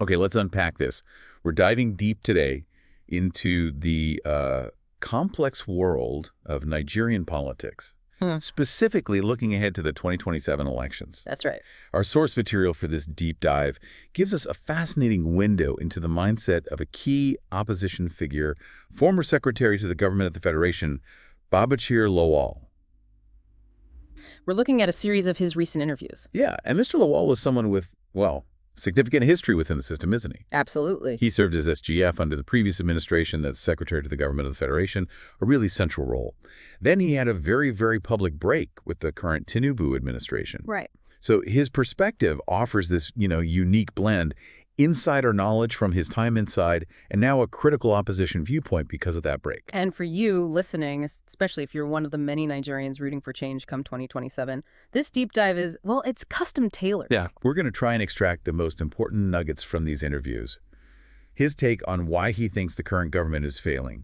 Okay, let's unpack this. We're diving deep today into the complex world of Nigerian politics, specifically looking ahead to the 2027 elections. That's right. Our source material for this deep dive gives us a fascinating window into the mindset of a key opposition figure, former Secretary to the Government of the Federation, Babachir Lawal. We're looking at a series of his recent interviews. Yeah, and Mr. Lawal was someone with, well, significant history within the system, isn't he? Absolutely. He served as SGF under the previous administration that's Secretary to the Government of the Federation, a really central role. Then he had a very, very public break with the current Tinubu administration. Right. So his perspective offers this, unique blend, insider knowledge from his time inside, and now a critical opposition viewpoint because of that break. And for you listening, especially if you're one of the many Nigerians rooting for change come 2027, this deep dive is, well, it's custom tailored. Yeah, we're going to try and extract the most important nuggets from these interviews. His take on why he thinks the current government is failing,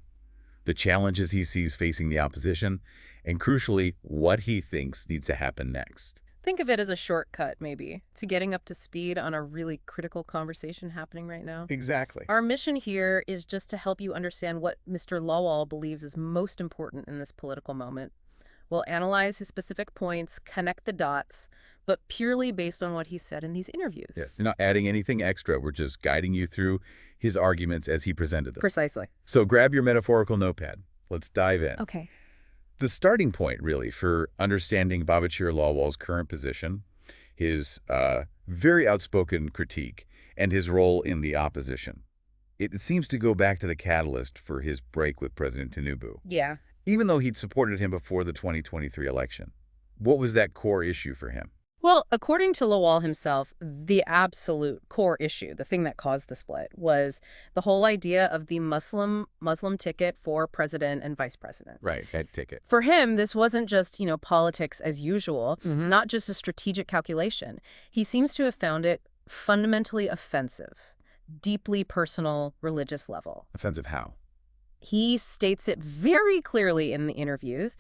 the challenges he sees facing the opposition, and crucially, what he thinks needs to happen next. Think of it as a shortcut, maybe, to getting up to speed on a really critical conversation happening right now. Exactly. Our mission here is just to help you understand what Mr. Lawal believes is most important in this political moment. We'll analyze his specific points, connect the dots, but purely based on what he said in these interviews. Yes, you're not adding anything extra. We're just guiding you through his arguments as he presented them. Precisely. So grab your metaphorical notepad. Let's dive in. Okay. The starting point, really, for understanding Babachir Lawal's current position, his very outspoken critique, and his role in the opposition. It seems to go back to the catalyst for his break with President Tinubu. Yeah. Even though he'd supported him before the 2023 election. What was that core issue for him? Well, according to Lawal himself, the absolute core issue, the thing that caused the split, was the whole idea of the Muslim ticket for president and vice president. Right, that ticket. For him, this wasn't just, politics as usual, not just a strategic calculation. He seems to have found it fundamentally offensive, deeply personal, religious level. Offensive how? He states it very clearly in the interviews.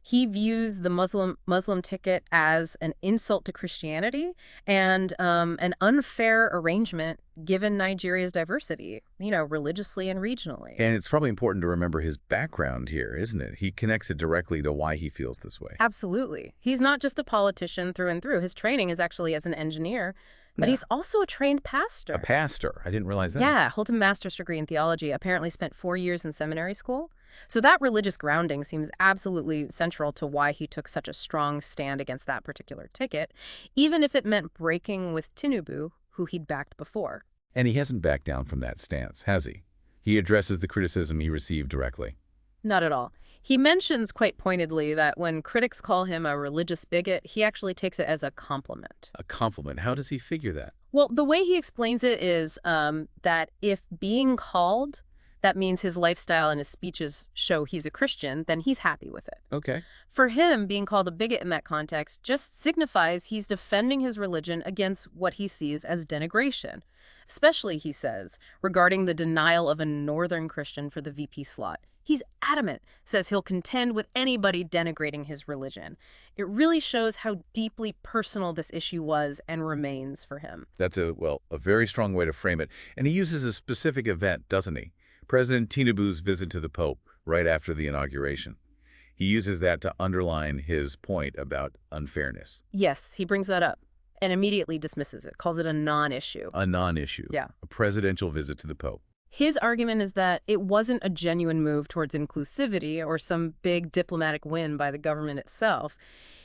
He views the Muslim ticket as an insult to Christianity and an unfair arrangement given Nigeria's diversity, religiously and regionally. And it's probably important to remember his background here, isn't it? He connects it directly to why he feels this way. Absolutely. He's not just a politician through and through. His training is actually as an engineer, but he's also a trained pastor. A pastor? I didn't realize that. Yeah, holds a master's degree in theology, apparently spent 4 years in seminary school. So that religious grounding seems absolutely central to why he took such a strong stand against that particular ticket, even if it meant breaking with Tinubu, who he'd backed before. And he hasn't backed down from that stance, has he? He addresses the criticism he received directly. Not at all. He mentions quite pointedly that when critics call him a religious bigot, he actually takes it as a compliment. A compliment? How does he figure that? Well, the way he explains it is that if being called, that means his lifestyle and his speeches show he's a Christian, then he's happy with it. Okay. For him, being called a bigot in that context just signifies he's defending his religion against what he sees as denigration, especially, he says, regarding the denial of a northern Christian for the VP slot. He's adamant, says he'll contend with anybody denigrating his religion. It really shows how deeply personal this issue was and remains for him. That's a very strong way to frame it. And he uses a specific event, doesn't he? President Tinubu's visit to the Pope right after the inauguration. He uses that to underline his point about unfairness. Yes, he brings that up and immediately dismisses it, calls it a non-issue. A non-issue. Yeah. A presidential visit to the Pope. His argument is that it wasn't a genuine move towards inclusivity or some big diplomatic win by the government itself.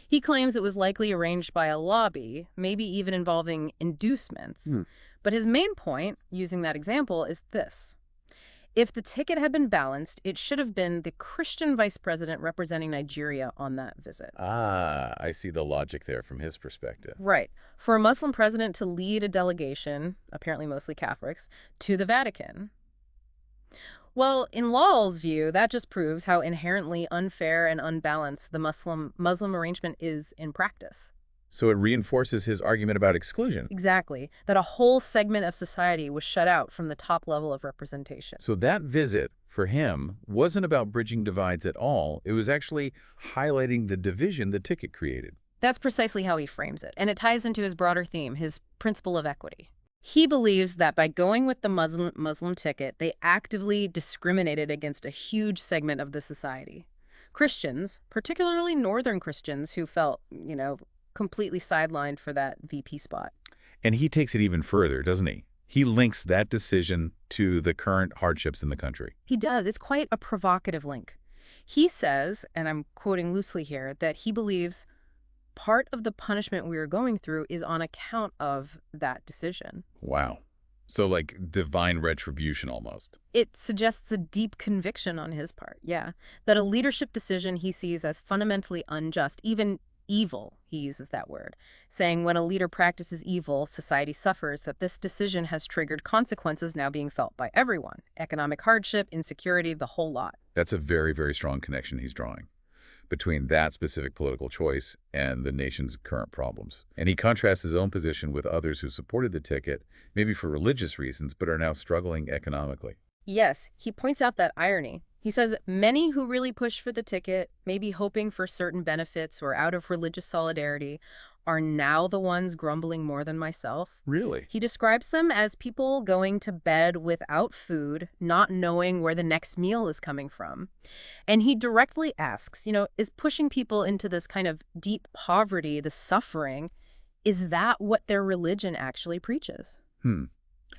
He claims it was likely arranged by a lobby, maybe even involving inducements. But his main point, using that example, is this. If the ticket had been balanced, it should have been the Christian vice president representing Nigeria on that visit. Ah, I see the logic there from his perspective. Right. For a Muslim president to lead a delegation, apparently mostly Catholics, to the Vatican. Well, in Lawal's view, that just proves how inherently unfair and unbalanced the Muslim arrangement is in practice. So it reinforces his argument about exclusion. Exactly. That a whole segment of society was shut out from the top level of representation. So that visit, for him, wasn't about bridging divides at all. It was actually highlighting the division the ticket created. That's precisely how he frames it. And it ties into his broader theme, his principle of equity. He believes that by going with the Muslim ticket, they actively discriminated against a huge segment of the society. Christians, particularly Northern Christians who felt, completely sidelined for that VP spot. And he takes it even further, doesn't he? He links that decision to the current hardships in the country. He does. It's quite a provocative link. He says, and I'm quoting loosely here, that he believes part of the punishment we are going through is on account of that decision. Wow. So like divine retribution almost. It suggests a deep conviction on his part, yeah, that a leadership decision he sees as fundamentally unjust, even evil, he uses that word, saying when a leader practices evil, society suffers, that this decision has triggered consequences now being felt by everyone. Economic hardship, insecurity, the whole lot. That's a very, very strong connection he's drawing between that specific political choice and the nation's current problems. And he contrasts his own position with others who supported the ticket, maybe for religious reasons, but are now struggling economically. Yes, he points out that irony. He says many who really push for the ticket, maybe hoping for certain benefits or out of religious solidarity, are now the ones grumbling more than myself. Really? He describes them as people going to bed without food, not knowing where the next meal is coming from. And he directly asks, is pushing people into this kind of deep poverty, the suffering, is that what their religion actually preaches?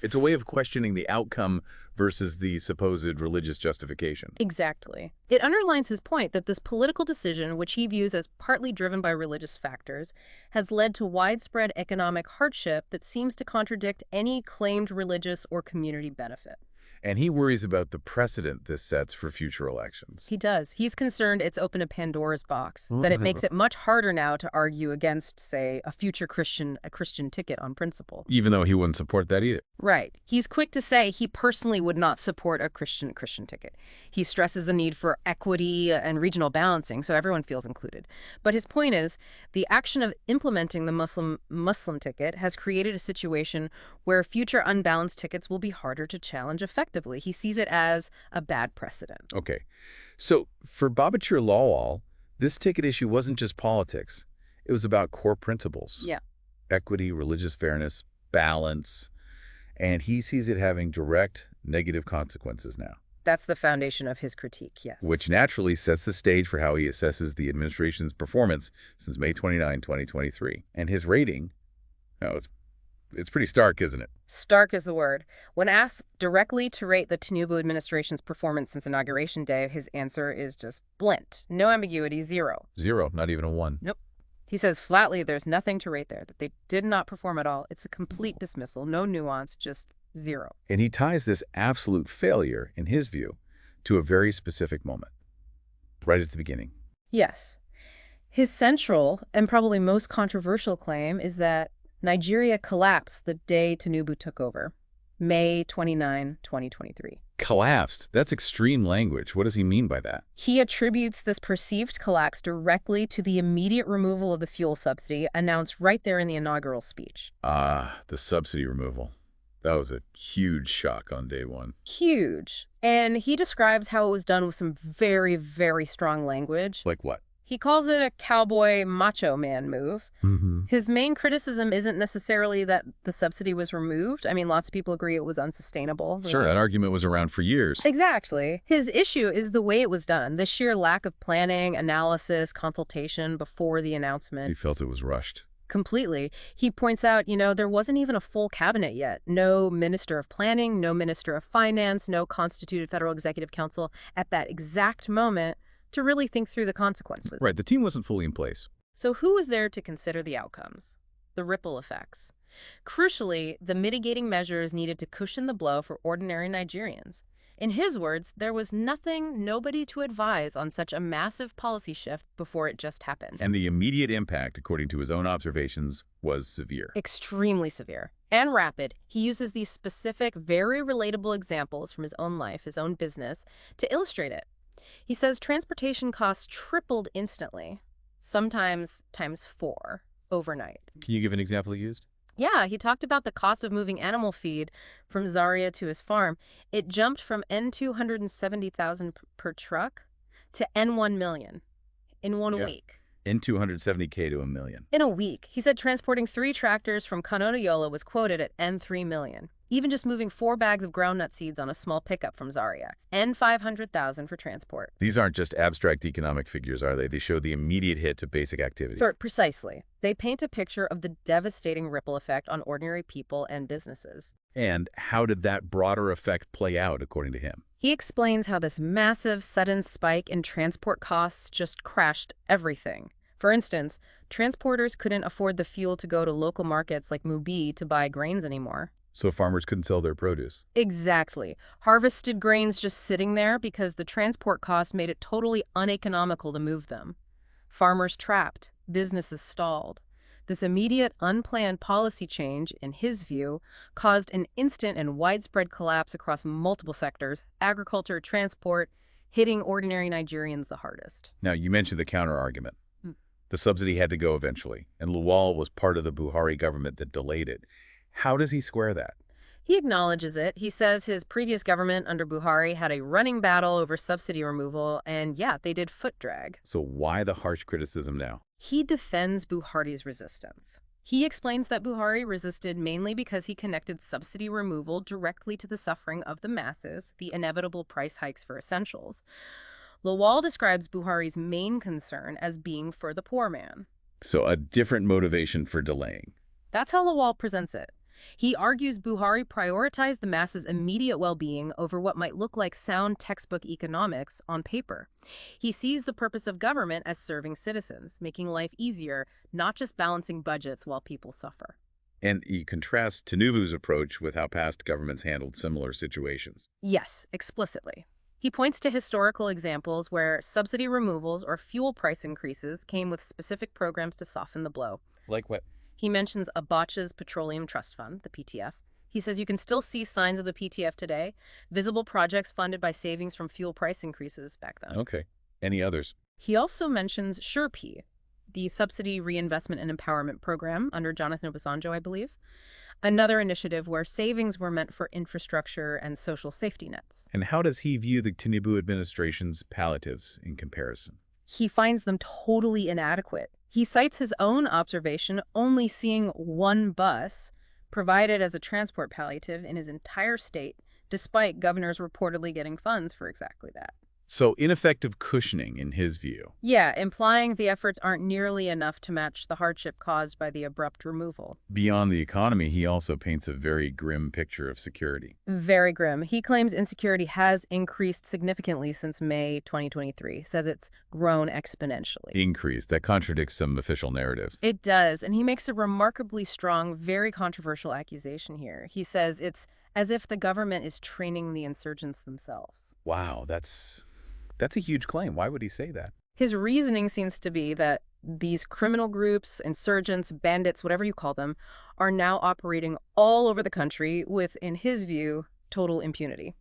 It's a way of questioning the outcome versus the supposed religious justification. Exactly. It underlines his point that this political decision, which he views as partly driven by religious factors, has led to widespread economic hardship that seems to contradict any claimed religious or community benefit. And he worries about the precedent this sets for future elections. He does. He's concerned it's opened a Pandora's box, that it makes it much harder now to argue against, say, a Christian ticket on principle. Even though he wouldn't support that either. Right. He's quick to say he personally would not support a Christian ticket. He stresses the need for equity and regional balancing so everyone feels included. But his point is, the action of implementing the Muslim ticket has created a situation where future unbalanced tickets will be harder to challenge effectively. He sees it as a bad precedent. Okay. So for Babachir Lawal, this ticket issue wasn't just politics. It was about core principles. Yeah. Equity, religious fairness, balance. And he sees it having direct negative consequences now. That's the foundation of his critique, yes. Which naturally sets the stage for how he assesses the administration's performance since May 29, 2023. And his rating, it's pretty stark, isn't it? Stark is the word. When asked directly to rate the Tinubu administration's performance since Inauguration Day, his answer is just blunt. No ambiguity, 0. 0, not even a 1. Nope. He says flatly there's nothing to rate there, that they did not perform at all. It's a complete dismissal, no nuance, just 0. And he ties this absolute failure, in his view, to a very specific moment, right at the beginning. Yes. His central and probably most controversial claim is that Nigeria collapsed the day Tinubu took over, May 29, 2023. Collapsed? That's extreme language. What does he mean by that? He attributes this perceived collapse directly to the immediate removal of the fuel subsidy announced right there in the inaugural speech. The subsidy removal. That was a huge shock on day one. Huge. And he describes how it was done with some very, very strong language. Like what? He calls it a cowboy macho man move. His main criticism isn't necessarily that the subsidy was removed. I mean, lots of people agree it was unsustainable. Sure, that argument was around for years. Exactly. His issue is the way it was done, the sheer lack of planning, analysis, consultation before the announcement. He felt it was rushed. Completely. He points out, there wasn't even a full cabinet yet. No minister of planning, no minister of finance, no constituted federal executive council at that exact moment to really think through the consequences. Right, the team wasn't fully in place. So who was there to consider the outcomes? The ripple effects. Crucially, the mitigating measures needed to cushion the blow for ordinary Nigerians. In his words, there was nobody to advise on such a massive policy shift before it just happened. And the immediate impact, according to his own observations, was severe. Extremely severe and rapid. He uses these specific, very relatable examples from his own life, his own business, to illustrate it. He says transportation costs tripled instantly, sometimes times 4, overnight. Can you give an example he used? Yeah, he talked about the cost of moving animal feed from Zaria to his farm. It jumped from N270,000 per truck to N1 million in 1 week. In 270K to a million. In a week, he said transporting 3 tractors from Kano to Yola was quoted at N3 million. Even just moving 4 bags of groundnut seeds on a small pickup from Zaria. N500,000 for transport. These aren't just abstract economic figures, are they? They show the immediate hit to basic activities. Precisely. They paint a picture of the devastating ripple effect on ordinary people and businesses. And how did that broader effect play out, according to him? He explains how this massive, sudden spike in transport costs just crashed everything. For instance, transporters couldn't afford the fuel to go to local markets like Mubi to buy grains anymore. So farmers couldn't sell their produce. Exactly. Harvested grains just sitting there because the transport cost made it totally uneconomical to move them. Farmers trapped, businesses stalled. This immediate, unplanned policy change, in his view, caused an instant and widespread collapse across multiple sectors, agriculture, transport, hitting ordinary Nigerians the hardest. Now, you mentioned the counter-argument. The subsidy had to go eventually, and Lawal was part of the Buhari government that delayed it. How does he square that? He acknowledges it. He says his previous government under Buhari had a running battle over subsidy removal, and yeah, they did foot drag. So why the harsh criticism now? He defends Buhari's resistance. He explains that Buhari resisted mainly because he connected subsidy removal directly to the suffering of the masses, the inevitable price hikes for essentials. Lawal describes Buhari's main concern as being for the poor man. So a different motivation for delaying. That's how Lawal presents it. He argues Buhari prioritized the masses' immediate well-being over what might look like sound textbook economics on paper. He sees the purpose of government as serving citizens, making life easier, not just balancing budgets while people suffer. And he contrasts Tinubu's approach with how past governments handled similar situations. Yes, explicitly. He points to historical examples where subsidy removals or fuel price increases came with specific programs to soften the blow. Like what? He mentions Abacha's Petroleum Trust Fund, the PTF. He says you can still see signs of the PTF today, visible projects funded by savings from fuel price increases back then. Okay. Any others? He also mentions SureP, the Subsidy Reinvestment and Empowerment Program under Jonathan Obasanjo, I believe. Another initiative where savings were meant for infrastructure and social safety nets. And how does he view the Tinubu administration's palliatives in comparison? He finds them totally inadequate. He cites his own observation only seeing one bus provided as a transport palliative in his entire state, despite governors reportedly getting funds for exactly that. So ineffective cushioning, in his view. Yeah, implying the efforts aren't nearly enough to match the hardship caused by the abrupt removal. Beyond the economy, he also paints a very grim picture of security. Very grim. He claims insecurity has increased significantly since May 2023, says it's grown exponentially. Increased. That contradicts some official narratives. It does, and he makes a remarkably strong, very controversial accusation here. He says it's as if the government is training the insurgents themselves. Wow, that's a huge claim. Why would he say that? His reasoning seems to be that these criminal groups, insurgents, bandits, whatever you call them, are now operating all over the country with, in his view, total impunity.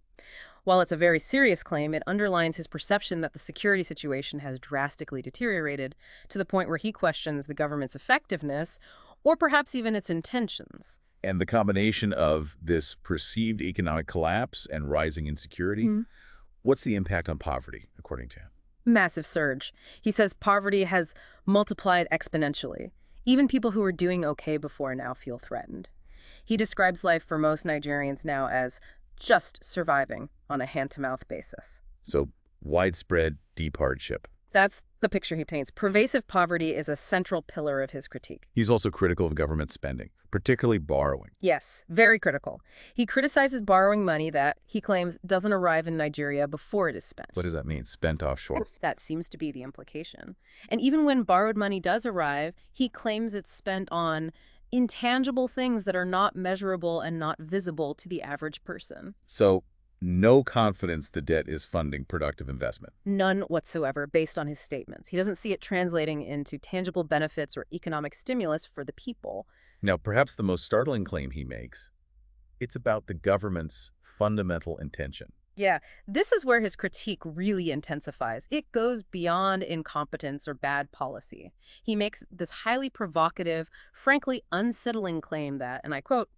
While it's a very serious claim, it underlines his perception that the security situation has drastically deteriorated to the point where he questions the government's effectiveness or perhaps even its intentions. And the combination of this perceived economic collapse and rising insecurity, what's the impact on poverty, according to him? Massive surge. He says poverty has multiplied exponentially. Even people who were doing okay before now feel threatened. He describes life for most Nigerians now as just surviving on a hand-to-mouth basis. So widespread, deep hardship. That's the picture he paints. Pervasive poverty is a central pillar of his critique. He's also critical of government spending, particularly borrowing. Yes, very critical. He criticizes borrowing money that, he claims, doesn't arrive in Nigeria before it is spent. What does that mean? Spent offshore? That seems to be the implication. And even when borrowed money does arrive, he claims it's spent on intangible things that are not measurable and not visible to the average person. So no confidence the debt is funding productive investment. None whatsoever, based on his statements. He doesn't see it translating into tangible benefits or economic stimulus for the people. Now, perhaps the most startling claim he makes, it's about the government's fundamental intention. Yeah, this is where his critique really intensifies. It goes beyond incompetence or bad policy. He makes this highly provocative, frankly unsettling claim that, and I quote,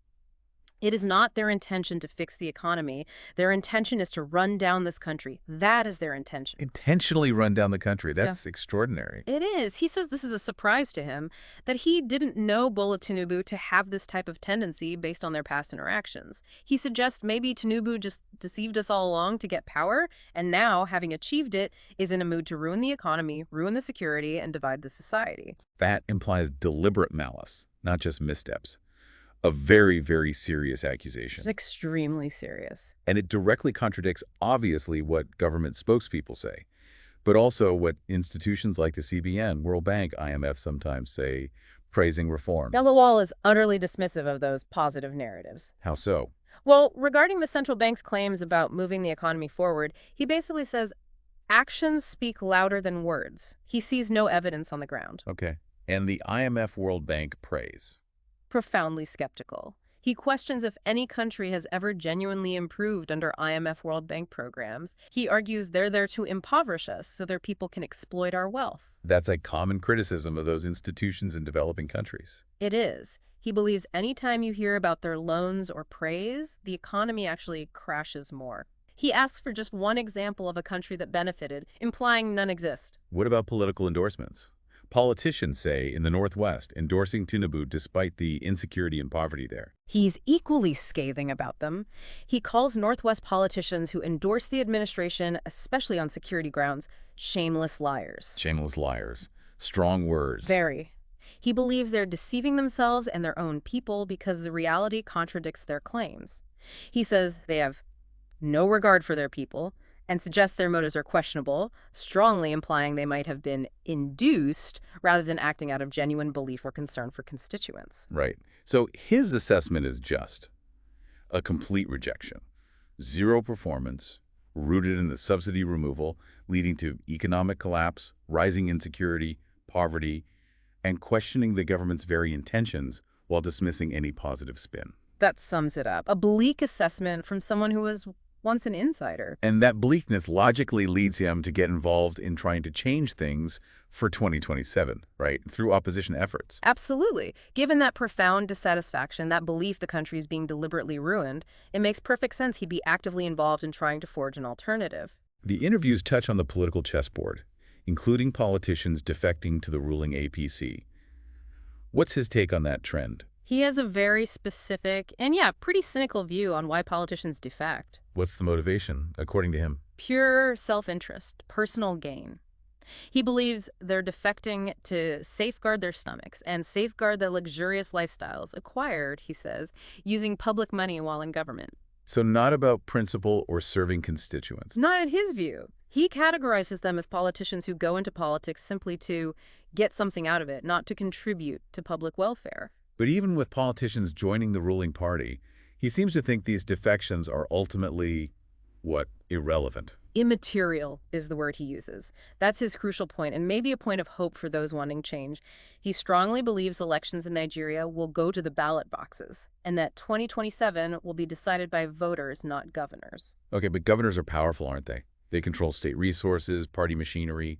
It is not their intention to fix the economy. Their intention is to run down this country. That is their intention. Intentionally run down the country. Yeah. That's extraordinary. It is. He says this is a surprise to him, that he didn't know Bola Tinubu to have this type of tendency based on their past interactions. He suggests maybe Tinubu just deceived us all along to get power, and now, having achieved it, is in a mood to ruin the economy, ruin the security, and divide the society. That implies deliberate malice, not just missteps. A very, very serious accusation. It's extremely serious. And it directly contradicts, obviously, what government spokespeople say, but also what institutions like the CBN, World Bank, IMF sometimes say, praising reforms. Now, Lawal is utterly dismissive of those positive narratives. How so? Well, regarding the central bank's claims about moving the economy forward, he basically says actions speak louder than words. He sees no evidence on the ground. Okay. And the IMF World Bank praise. Profoundly skeptical. He questions if any country has ever genuinely improved under IMF World Bank programs. He argues they're there to impoverish us so their people can exploit our wealth. That's a common criticism of those institutions in developing countries. It is. He believes anytime you hear about their loans or praise, the economy actually crashes more. He asks for just one example of a country that benefited, implying none exist. What about political endorsements? Politicians say in the Northwest endorsing Tinubu despite the insecurity and poverty there. He's equally scathing about them. He calls Northwest politicians who endorse the administration, especially on security grounds, shameless liars. Shameless liars. Strong words. Very. He believes they're deceiving themselves and their own people because the reality contradicts their claims. He says they have no regard for their people and suggests their motives are questionable, strongly implying they might have been induced rather than acting out of genuine belief or concern for constituents. Right. So his assessment is just a complete rejection. Zero performance, rooted in the subsidy removal, leading to economic collapse, rising insecurity, poverty, and questioning the government's very intentions while dismissing any positive spin. That sums it up. A bleak assessment from someone who was once an insider. And that bleakness logically leads him to get involved in trying to change things for 2027, right? Through opposition efforts. Absolutely. Given that profound dissatisfaction, that belief the country is being deliberately ruined, it makes perfect sense he'd be actively involved in trying to forge an alternative. The interviews touch on the political chessboard, including politicians defecting to the ruling APC. What's his take on that trend? He has a very specific and, yeah, pretty cynical view on why politicians defect. What's the motivation, according to him? Pure self-interest, personal gain. He believes they're defecting to safeguard their stomachs and safeguard the luxurious lifestyles acquired, he says, using public money while in government. So not about principle or serving constituents. Not in his view. He categorizes them as politicians who go into politics simply to get something out of it, not to contribute to public welfare. But even with politicians joining the ruling party, he seems to think these defections are ultimately, irrelevant. Immaterial is the word he uses. That's his crucial point, and maybe a point of hope for those wanting change. He strongly believes elections in Nigeria will go to the ballot boxes, and that 2027 will be decided by voters, not governors. Okay, but governors are powerful, aren't they? They control state resources, party machinery.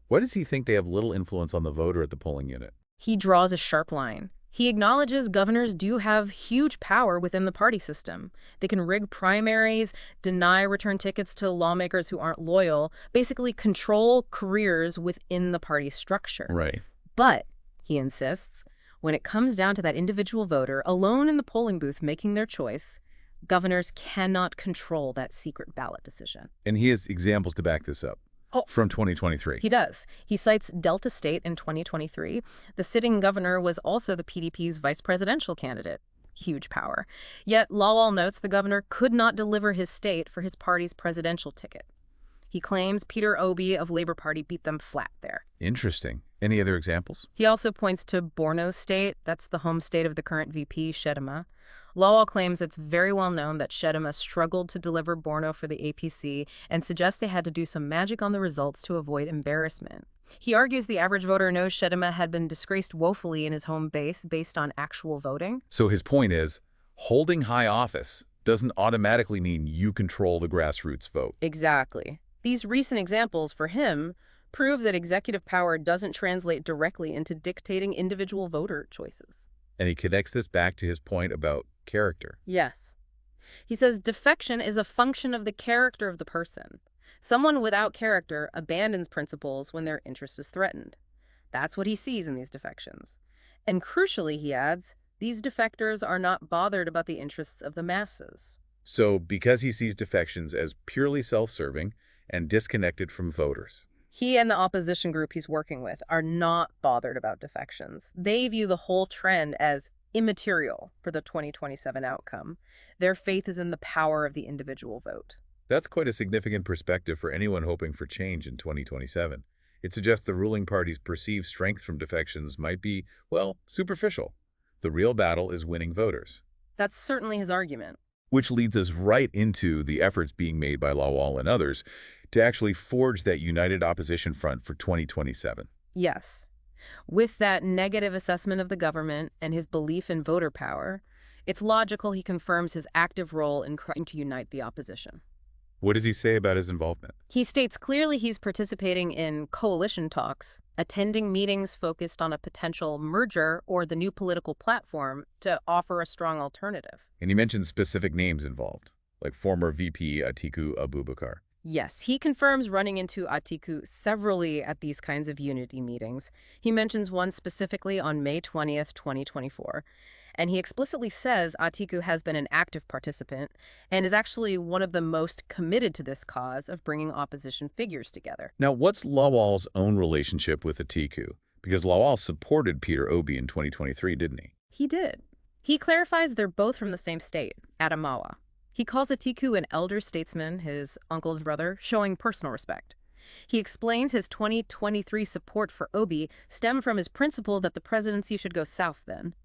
Why does he think they have little influence on the voter at the polling unit? He draws a sharp line. He acknowledges governors do have huge power within the party system. They can rig primaries, deny return tickets to lawmakers who aren't loyal, basically control careers within the party structure. Right. But, he insists, when it comes down to that individual voter alone in the polling booth making their choice, governors cannot control that secret ballot decision. And he has examples to back this up. From 2023. He does. He cites Delta State in 2023. The sitting governor was also the PDP's vice presidential candidate. Huge power. Yet Lawal notes the governor could not deliver his state for his party's presidential ticket. He claims Peter Obi of Labour Party beat them flat there. Interesting. Any other examples? He also points to Borno State. That's the home state of the current VP, Shedima. Lawal claims it's very well known that Shedima struggled to deliver Borno for the APC and suggests they had to do some magic on the results to avoid embarrassment. He argues the average voter knows Shedima had been disgraced woefully in his home base based on actual voting. So his point is, holding high office doesn't automatically mean you control the grassroots vote. Exactly. These recent examples, for him, prove that executive power doesn't translate directly into dictating individual voter choices. And he connects this back to his point about character. Yes. He says defection is a function of the character of the person. Someone without character abandons principles when their interest is threatened. That's what he sees in these defections. And crucially, he adds, these defectors are not bothered about the interests of the masses. So because he sees defections as purely self-serving and disconnected from voters. He and the opposition group he's working with are not bothered about defections. They view the whole trend as immaterial for the 2027 outcome. Their faith is in the power of the individual vote. That's quite a significant perspective for anyone hoping for change in 2027. It suggests the ruling party's perceived strength from defections might be, well, superficial. The real battle is winning voters. That's certainly his argument. Which leads us right into the efforts being made by Lawal and others to actually forge that united opposition front for 2027. Yes. With that negative assessment of the government and his belief in voter power, it's logical he confirms his active role in trying to unite the opposition. What does he say about his involvement? He states clearly he's participating in coalition talks, attending meetings focused on a potential merger or the new political platform to offer a strong alternative. And he mentions specific names involved, like former VP Atiku Abubakar. Yes, he confirms running into Atiku severally at these kinds of unity meetings. He mentions one specifically on May 20th, 2024. And he explicitly says Atiku has been an active participant and is actually one of the most committed to this cause of bringing opposition figures together. Now, what's Lawal's own relationship with Atiku? Because Lawal supported Peter Obi in 2023, didn't he? He did. He clarifies they're both from the same state, Adamawa. He calls Atiku an elder statesman, his uncle's brother, showing personal respect. He explains his 2023 support for Obi stemmed from his principle that the presidency should go south then.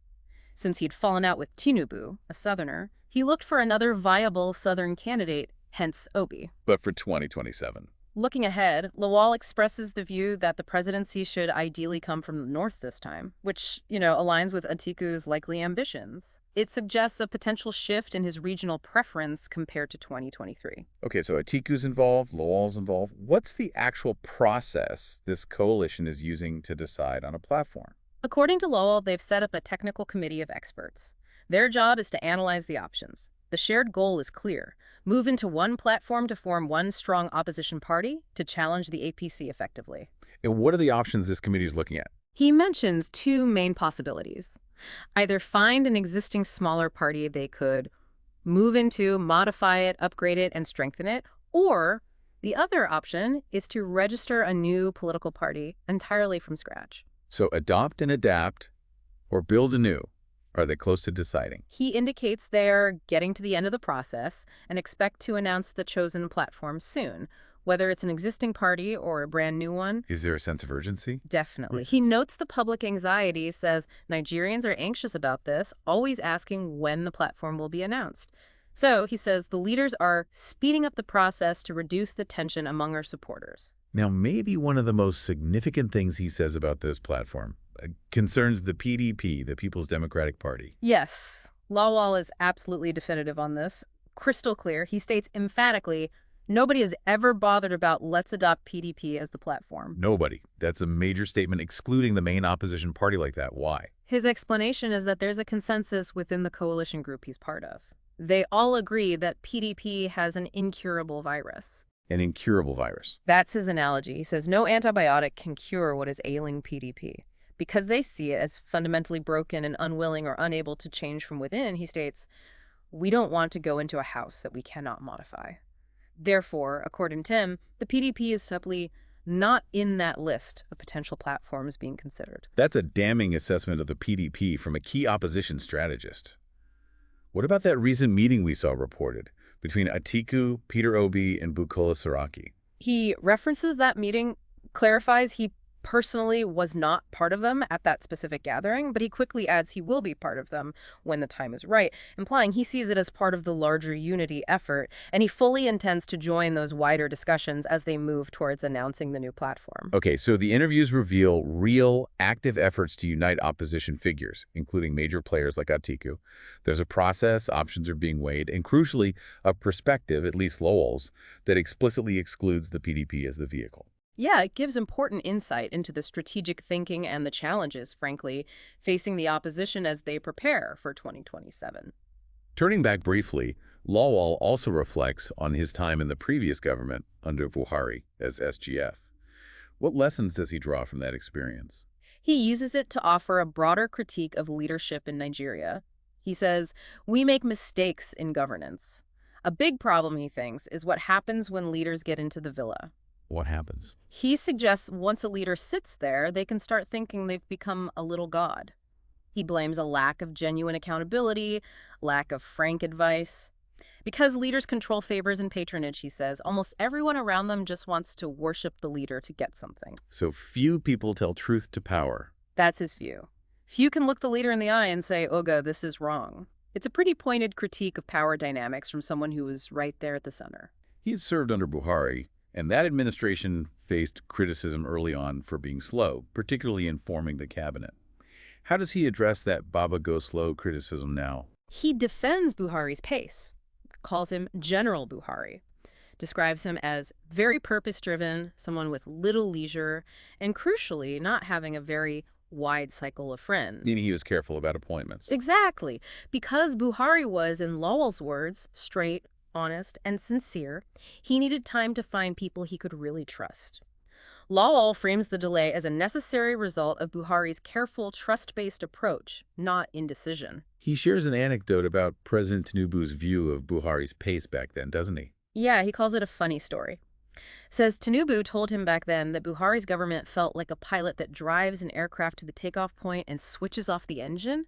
Since he'd fallen out with Tinubu, a Southerner, he looked for another viable Southern candidate, hence Obi. But for 2027. Looking ahead, Lawal expresses the view that the presidency should ideally come from the north this time, which, aligns with Atiku's likely ambitions. It suggests a potential shift in his regional preference compared to 2023. Okay, so Atiku's involved, Lawal's involved. What's the actual process this coalition is using to decide on a platform? According to Lawal, they've set up a technical committee of experts. Their job is to analyze the options. The shared goal is clear. Move into one platform to form one strong opposition party to challenge the APC effectively. And what are the options this committee is looking at? He mentions two main possibilities. Either find an existing smaller party they could move into, modify it, upgrade it, and strengthen it, or the other option is to register a new political party entirely from scratch. So adopt and adapt or build anew. Are they close to deciding? He indicates they're getting to the end of the process and expect to announce the chosen platform soon, whether it's an existing party or a brand new one. Is there a sense of urgency? Definitely. He notes the public anxiety, says Nigerians are anxious about this, always asking when the platform will be announced. So, he says the leaders are speeding up the process to reduce the tension among our supporters. Now, maybe one of the most significant things he says about this platform concerns the PDP, the People's Democratic Party. Yes, Lawal is absolutely definitive on this. Crystal clear. He states emphatically, nobody has ever bothered about let's adopt PDP as the platform. Nobody. That's a major statement excluding the main opposition party like that. Why? His explanation is that there's a consensus within the coalition group he's part of. They all agree that PDP has an incurable virus. An incurable virus. That's his analogy. He says no antibiotic can cure what is ailing PDP. Because they see it as fundamentally broken and unwilling or unable to change from within, he states, we don't want to go into a house that we cannot modify. Therefore, according to him, the PDP is simply not in that list of potential platforms being considered. That's a damning assessment of the PDP from a key opposition strategist. What about that recent meeting we saw reported between Atiku, Peter Obi, and Bukola Saraki? He references that meeting, clarifies he personally was not part of them at that specific gathering, but he quickly adds he will be part of them when the time is right, implying he sees it as part of the larger unity effort, and he fully intends to join those wider discussions as they move towards announcing the new platform. Okay, so the interviews reveal real, active efforts to unite opposition figures, including major players like Atiku. There's a process, options are being weighed, and crucially, a perspective, at least Lawal's, that explicitly excludes the PDP as the vehicle. Yeah, it gives important insight into the strategic thinking and the challenges, frankly, facing the opposition as they prepare for 2027. Turning back briefly, Lawal also reflects on his time in the previous government under Buhari as SGF. What lessons does he draw from that experience? He uses it to offer a broader critique of leadership in Nigeria. He says, "We make mistakes in governance. A big problem," he thinks, is what happens when leaders get into the villa. What happens? He suggests once a leader sits there, they can start thinking they've become a little god. He blames a lack of genuine accountability, lack of frank advice. Because leaders control favors and patronage, he says, almost everyone around them just wants to worship the leader to get something. So few people tell truth to power. That's his view. Few can look the leader in the eye and say, "Oga, this is wrong." It's a pretty pointed critique of power dynamics from someone who was right there at the center. He had served under Buhari, and that administration faced criticism early on for being slow, particularly in forming the cabinet. How does he address that Baba go slow criticism now? He defends Buhari's pace, calls him General Buhari, describes him as very purpose-driven, someone with little leisure, and crucially, not having a very wide cycle of friends. Meaning he was careful about appointments. Exactly. Because Buhari was, in Lawal's words, straight, honest, and sincere, he needed time to find people he could really trust. Lawal frames the delay as a necessary result of Buhari's careful, trust-based approach, not indecision. He shares an anecdote about President Tinubu's view of Buhari's pace back then, doesn't he? Yeah, he calls it a funny story. Says Tinubu told him back then that Buhari's government felt like a pilot that drives an aircraft to the takeoff point and switches off the engine.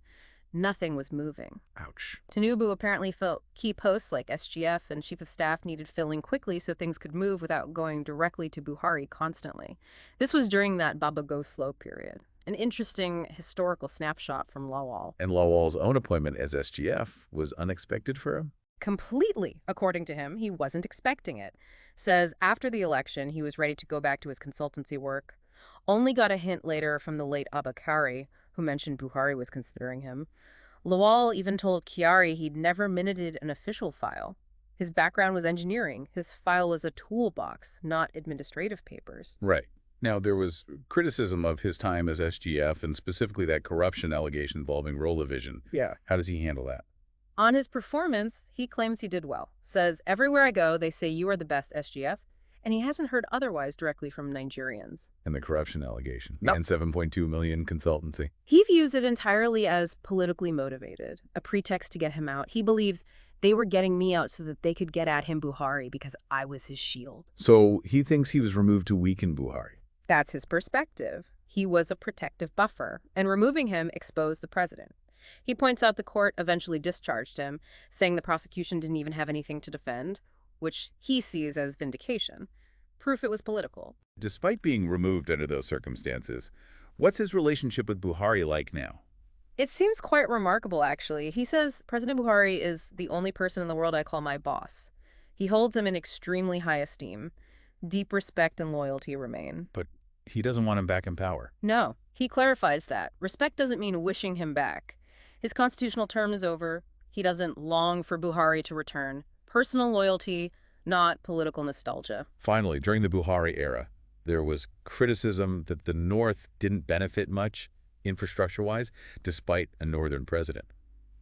Nothing was moving. Ouch. Tinubu apparently felt key posts like SGF and Chief of Staff needed filling quickly so things could move without going directly to Buhari constantly. This was during that Baba go slow period. An interesting historical snapshot from Lawal. And Lawal's own appointment as SGF was unexpected for him? Completely, according to him, he wasn't expecting it. Says after the election, he was ready to go back to his consultancy work. Only got a hint later from the late Abakari, who mentioned Buhari was considering him. Lawal even told Kyari he'd never minuted an official file. His background was engineering. His file was a toolbox, not administrative papers. Right. Now, there was criticism of his time as SGF and specifically that corruption allegation involving role division. Yeah. How does he handle that? On his performance, he claims he did well. Says, "Everywhere I go, they say you are the best SGF," and he hasn't heard otherwise directly from Nigerians. And the corruption allegation. Nope. And 7.2 million consultancy. He views it entirely as politically motivated, a pretext to get him out. He believes they were getting me out so that they could get at him, Buhari, because I was his shield. So he thinks he was removed to weaken Buhari. That's his perspective. He was a protective buffer, and removing him exposed the president. He points out the court eventually discharged him, saying the prosecution didn't even have anything to defend, which he sees as vindication. Proof it was political. Despite being removed under those circumstances, what's his relationship with Buhari like now? It seems quite remarkable, actually. He says President Buhari is the only person in the world I call my boss. He holds him in extremely high esteem. Deep respect and loyalty remain. But he doesn't want him back in power. No, he clarifies that. Respect doesn't mean wishing him back. His constitutional term is over. He doesn't long for Buhari to return. Personal loyalty, not political nostalgia. Finally, during the Buhari era, there was criticism that the North didn't benefit much, infrastructure-wise, despite a Northern president.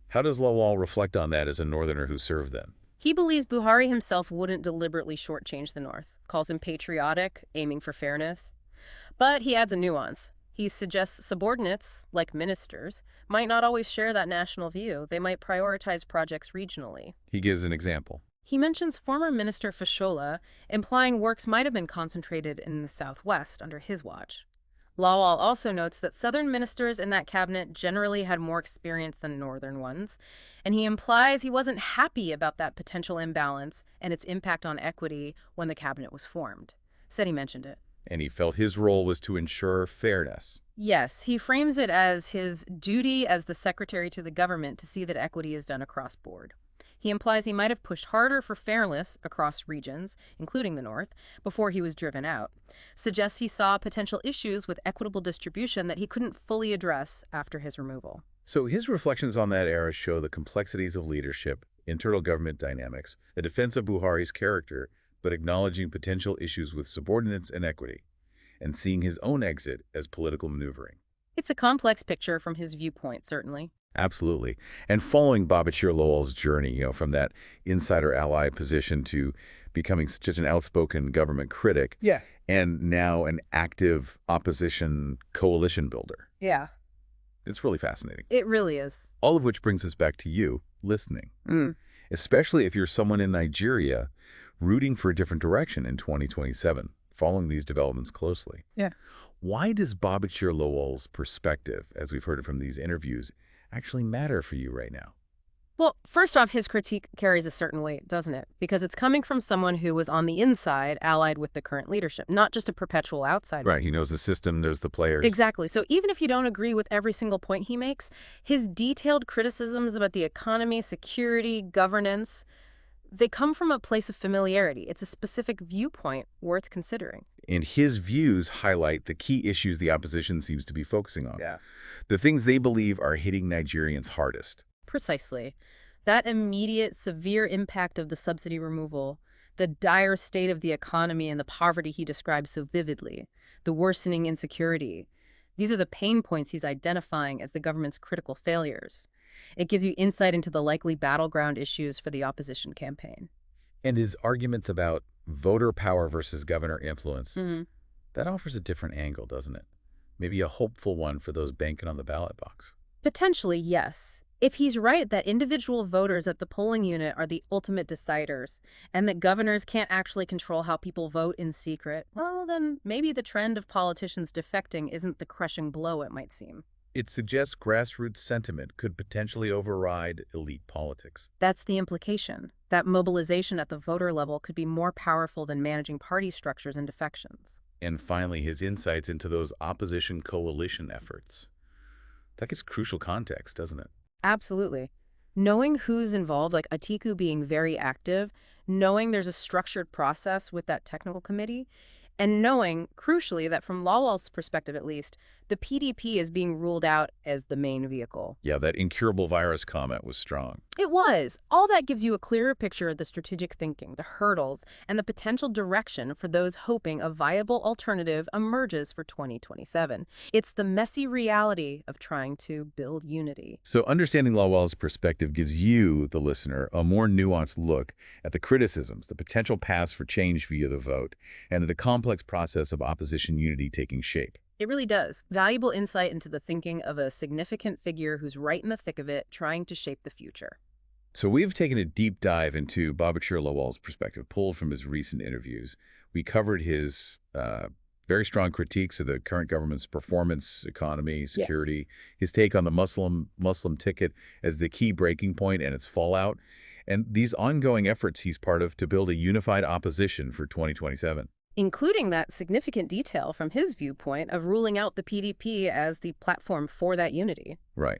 How does Lawal reflect on that as a Northerner who served then? He believes Buhari himself wouldn't deliberately shortchange the North, calls him patriotic, aiming for fairness. But he adds a nuance. He suggests subordinates, like ministers, might not always share that national view. They might prioritize projects regionally. He gives an example. He mentions former Minister Fashola, implying works might have been concentrated in the Southwest under his watch. Lawal also notes that Southern ministers in that cabinet generally had more experience than Northern ones, and he implies he wasn't happy about that potential imbalance and its impact on equity when the cabinet was formed. Said he mentioned it. And he felt his role was to ensure fairness. Yes, he frames it as his duty as the secretary to the government to see that equity is done across board. He implies he might have pushed harder for fairness across regions, including the North, before he was driven out. Suggests he saw potential issues with equitable distribution that he couldn't fully address after his removal. So his reflections on that era show the complexities of leadership, internal government dynamics, the defense of Buhari's character, but acknowledging potential issues with subordinates and equity, and seeing his own exit as political maneuvering. It's a complex picture from his viewpoint, certainly. Absolutely. And following Babachir Lawal's journey, from that insider ally position to becoming such an outspoken government critic, Yeah. and now an active opposition coalition builder. Yeah, It's really fascinating. it really is. All of which brings us back to you listening, Mm. especially if you're someone in Nigeria rooting for a different direction in 2027, following these developments closely. Yeah. Why does Babachir Lawal's perspective, as we've heard it from these interviews, actually matter for you right now? Well, first off, his critique carries a certain weight, doesn't it? Because it's coming from someone who was on the inside, allied with the current leadership, not just a perpetual outsider. Right, he knows the system, knows the players. Exactly. So even if you don't agree with every single point he makes, his detailed criticisms about the economy, security, governance, they come from a place of familiarity. It's a specific viewpoint worth considering. And his views highlight the key issues the opposition seems to be focusing on. Yeah. The things they believe are hitting Nigerians hardest. Precisely. That immediate, severe impact of the subsidy removal, the dire state of the economy and the poverty he describes so vividly, the worsening insecurity, these are the pain points he's identifying as the government's critical failures. It gives you insight into the likely battleground issues for the opposition campaign. And his arguments about voter power versus governor influence, Mhm. that offers a different angle, doesn't it? Maybe a hopeful one for those banking on the ballot box. Potentially, yes. If he's right that individual voters at the polling unit are the ultimate deciders, and that governors can't actually control how people vote in secret, well, then maybe the trend of politicians defecting isn't the crushing blow it might seem. It suggests grassroots sentiment could potentially override elite politics. That's the implication, that mobilization at the voter level could be more powerful than managing party structures and defections. And finally, his insights into those opposition coalition efforts. That gives crucial context, doesn't it? Absolutely. Knowing who's involved, like Atiku being very active, knowing there's a structured process with that technical committee, and knowing, crucially, that from Lawal's perspective at least, the PDP is being ruled out as the main vehicle. Yeah, that incurable virus comment was strong. It was. All that gives you a clearer picture of the strategic thinking, the hurdles, and the potential direction for those hoping a viable alternative emerges for 2027. It's the messy reality of trying to build unity. So understanding Lawal's perspective gives you, the listener, a more nuanced look at the criticisms, the potential paths for change via the vote, and the complex process of opposition unity taking shape. It really does. Valuable insight into the thinking of a significant figure who's right in the thick of it, trying to shape the future. So we've taken a deep dive into Babachir Lawal's perspective, pulled from his recent interviews. We covered his very strong critiques of the current government's performance, economy, security, his take on the Muslim ticket as the key breaking point and its fallout, and these ongoing efforts he's part of to build a unified opposition for 2027. Including that significant detail from his viewpoint of ruling out the PDP as the platform for that unity. Right.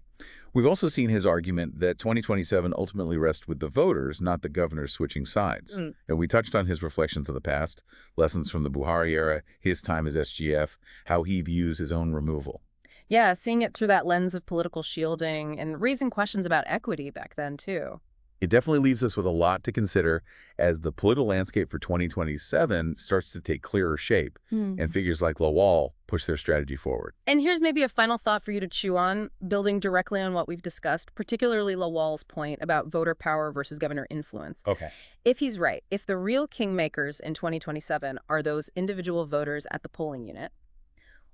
We've also seen his argument that 2027 ultimately rests with the voters, not the governors switching sides. And we touched on his reflections of the past, lessons from the Buhari era, his time as SGF, how he views his own removal. Yeah, seeing it through that lens of political shielding and raising questions about equity back then, too. It definitely leaves us with a lot to consider as the political landscape for 2027 starts to take clearer shape and figures like Lawal push their strategy forward. And here's maybe a final thought for you to chew on, building directly on what we've discussed, particularly Lawal's point about voter power versus governor influence. Okay. If he's right, if the real kingmakers in 2027 are those individual voters at the polling unit,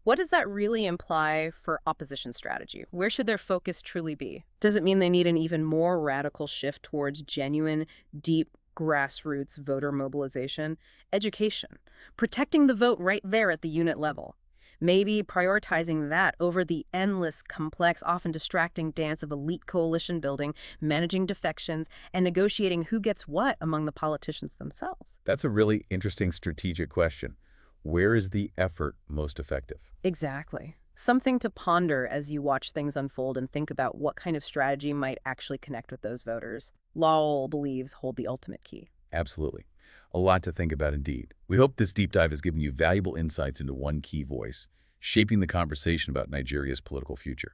what does that really imply for opposition strategy? Where should their focus truly be? Does it mean they need an even more radical shift towards genuine, deep, grassroots voter mobilization? Education. Protecting the vote right there at the unit level. Maybe prioritizing that over the endless, complex, often distracting dance of elite coalition building, managing defections, and negotiating who gets what among the politicians themselves. That's a really interesting strategic question. Where is the effort most effective? Exactly. Something to ponder as you watch things unfold and think about what kind of strategy might actually connect with those voters. Lawal believes hold the ultimate key. Absolutely. A lot to think about indeed. We hope this deep dive has given you valuable insights into one key voice, shaping the conversation about Nigeria's political future.